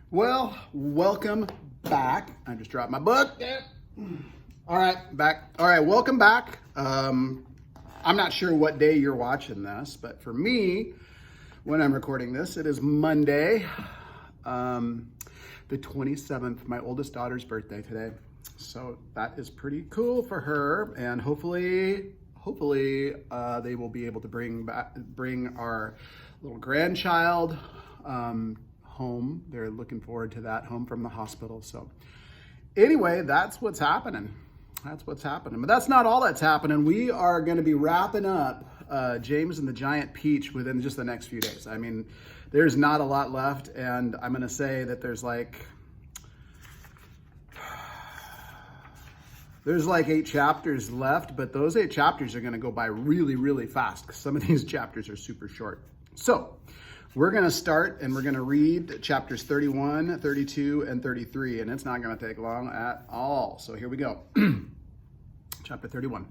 Well, welcome back. I just dropped my book. Yeah. All right, back. All right, welcome back. I'm not sure what day you're watching this, but for me, when I'm recording this, it is Monday, the 27th, my oldest daughter's birthday today. So that is pretty cool for her, and hopefully, they will be able to bring our little grandchild home. They're looking forward to that, home from the hospital. So anyway, that's what's happening. But that's not all that's happening. We are going to be wrapping up James and the Giant Peach within just the next few days. I mean, there's not a lot left, and I'm going to say that there's like 8 chapters left, but those 8 chapters are going to go by really, really fast because some of these chapters are super short. So we're going to start and we're going to read chapters 31, 32, and 33, and it's not going to take long at all. So here we go. Chapter 31.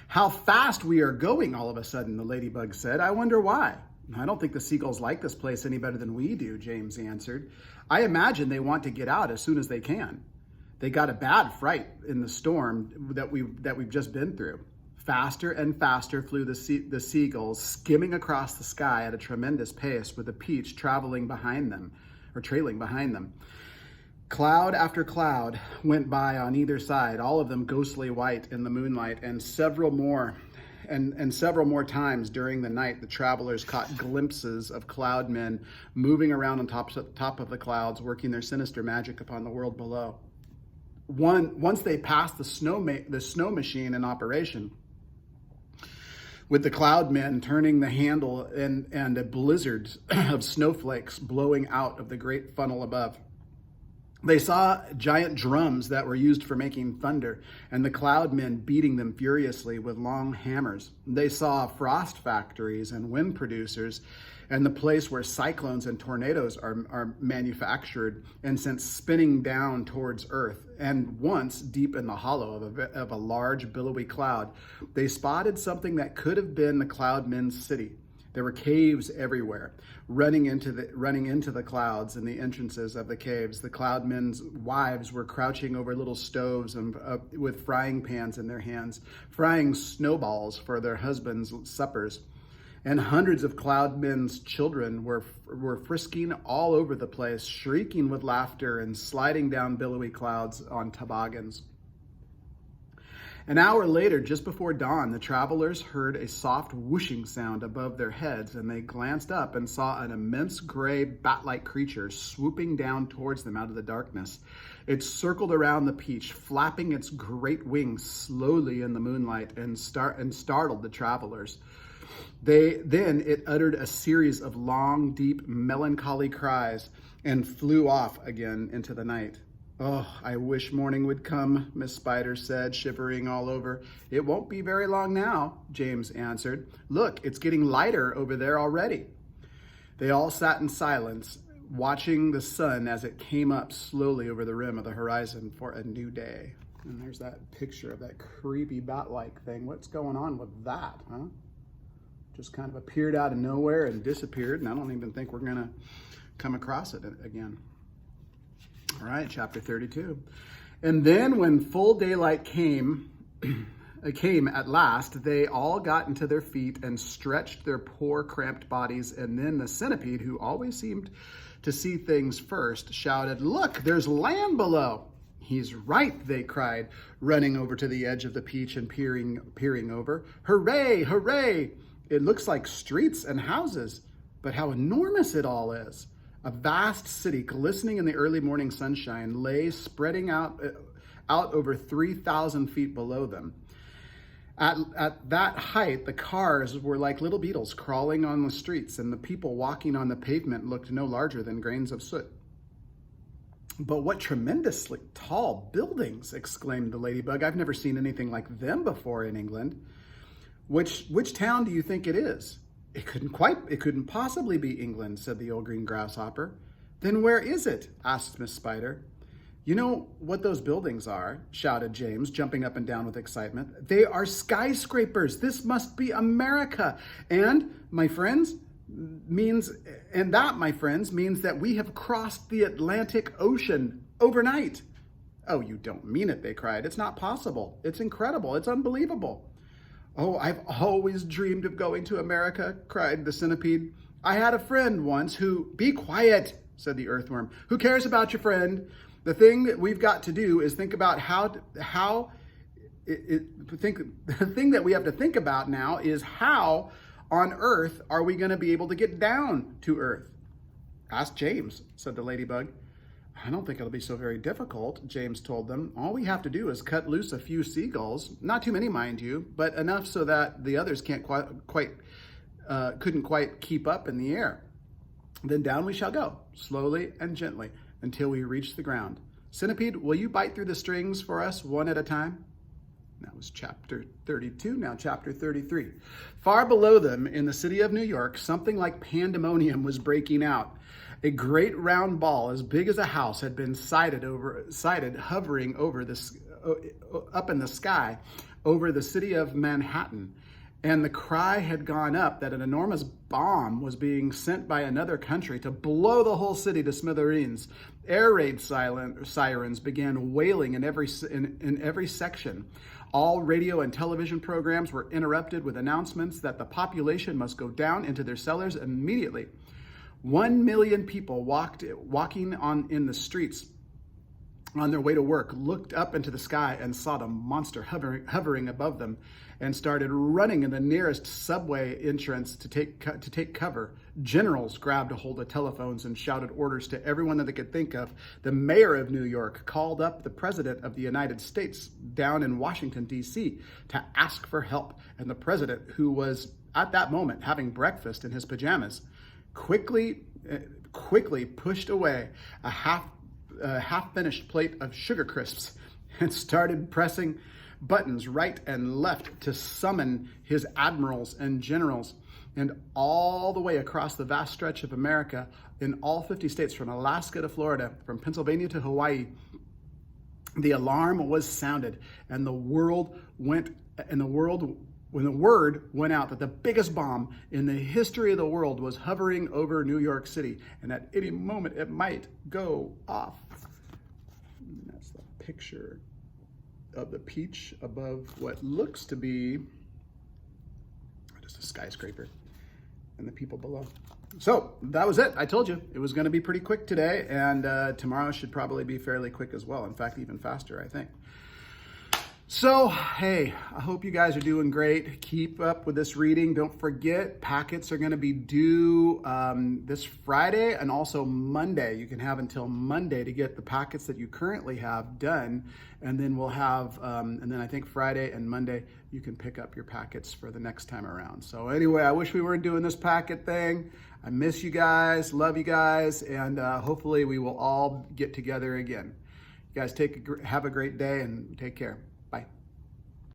How fast we are going all of a sudden, the ladybug said. I wonder why. I don't think the seagulls like this place any better than we do, James answered. I imagine they want to get out as soon as they can. They got a bad fright in the storm that we've just been through. Faster and faster flew the seagulls, skimming across the sky at a tremendous pace, with the Peach trailing behind them. Cloud after cloud went by on either side, all of them ghostly white in the moonlight, and several more times during the night, the travelers caught glimpses of cloud men moving around on top of the clouds, working their sinister magic upon the world below. Once they passed the snow machine in operation, with the cloud men turning the handle and a blizzard of snowflakes blowing out of the great funnel above. They saw giant drums that were used for making thunder, and the cloud men beating them furiously with long hammers. They saw frost factories and wind producers, and the place where cyclones and tornadoes are manufactured and sent spinning down towards Earth. And once, deep in the hollow of a large billowy cloud, they spotted something that could have been the cloud men's city. There were caves everywhere, running into the clouds and the entrances of the caves. The cloud men's wives were crouching over little stoves and with frying pans in their hands, frying snowballs for their husbands' suppers. And hundreds of cloud men's children were frisking all over the place, shrieking with laughter and sliding down billowy clouds on toboggans. An hour later, just before dawn, the travelers heard a soft whooshing sound above their heads, and they glanced up and saw an immense gray bat-like creature swooping down towards them out of the darkness. It circled around the Peach, flapping its great wings slowly in the moonlight, and startled the travelers. Then it uttered a series of long, deep, melancholy cries and flew off again into the night. Oh, I wish morning would come, Miss Spider said, shivering all over. It won't be very long now, James answered. Look, it's getting lighter over there already. They all sat in silence, watching the sun as it came up slowly over the rim of the horizon for a new day. And there's that picture of that creepy bat-like thing. What's going on with that, huh? Just kind of appeared out of nowhere and disappeared, and I don't even think we're going to come across it again. All right, chapter 32. And then when full daylight came at last, they all got into their feet and stretched their poor cramped bodies, and then the centipede, who always seemed to see things first, shouted, "Look, there's land below." "He's right," they cried, running over to the edge of the Peach and peering over. "Hooray, hooray! It looks like streets and houses, but how enormous it all is." A vast city, glistening in the early morning sunshine, lay spreading out over 3,000 feet below them. At that height, the cars were like little beetles crawling on the streets, and the people walking on the pavement looked no larger than grains of soot. "But what tremendously tall buildings!" exclaimed the ladybug. "I've never seen anything like them before in England." Which town do you think it is?" It couldn't possibly be England," said the old green grasshopper. "Then where is it?" asked Miss Spider. "You know what those buildings are?" shouted James, jumping up and down with excitement. "They are skyscrapers. This must be America. And, my friends, means, and that, my friends, means that we have crossed the Atlantic Ocean overnight. Oh, you don't mean it, they cried. It's not possible. It's incredible. It's unbelievable. Oh, I've always dreamed of going to America, cried the centipede. I had a friend once who, be quiet, said the earthworm. Who cares about your friend? The thing that we've got to do is think about the thing that we have to think about now is how on earth are we going to be able to get down to earth? Ask James, said the ladybug. I don't think it'll be so very difficult, James told them. All we have to do is cut loose a few seagulls, not too many, mind you, but enough so that the others couldn't quite keep up in the air. Then down we shall go, slowly and gently, until we reach the ground. Centipede, will you bite through the strings for us one at a time? That was chapter 32, now chapter 33. Far below them, in the city of New York, something like pandemonium was breaking out. A great round ball as big as a house had been sighted hovering over up in the sky over the city of Manhattan. And the cry had gone up that an enormous bomb was being sent by another country to blow the whole city to smithereens. Air raid sirens began wailing in every section. All radio and television programs were interrupted with announcements that the population must go down into their cellars immediately. 1 million people walking in the streets on their way to work looked up into the sky and saw the monster hovering above them and started running in the nearest subway entrance to take cover. Generals grabbed a hold of telephones and shouted orders to everyone that they could think of. The mayor of New York called up the president of the United States down in Washington, D.C. to ask for help. And the president, who was at that moment having breakfast in his pajamas, quickly pushed away a half-finished plate of Sugar Crisps and started pressing buttons right and left to summon his admirals and generals. And all the way across the vast stretch of America, in all 50 states, from Alaska to Florida, from Pennsylvania to Hawaii, the alarm was sounded, and when the word went out that the biggest bomb in the history of the world was hovering over New York City, and at any moment it might go off. And that's the picture of the peach above what looks to be just a skyscraper and the people below. So that was it. I told you it was going to be pretty quick today, and tomorrow should probably be fairly quick as well. In fact, even faster, I think. So, hey, I hope you guys are doing great. Keep up with this reading. Don't forget, packets are going to be due this Friday and also Monday. You can have until Monday to get the packets that you currently have done. And then we'll have, and then I think Friday and Monday, you can pick up your packets for the next time around. So anyway, I wish we weren't doing this packet thing. I miss you guys, love you guys, and hopefully we will all get together again. You guys have a great day and take care.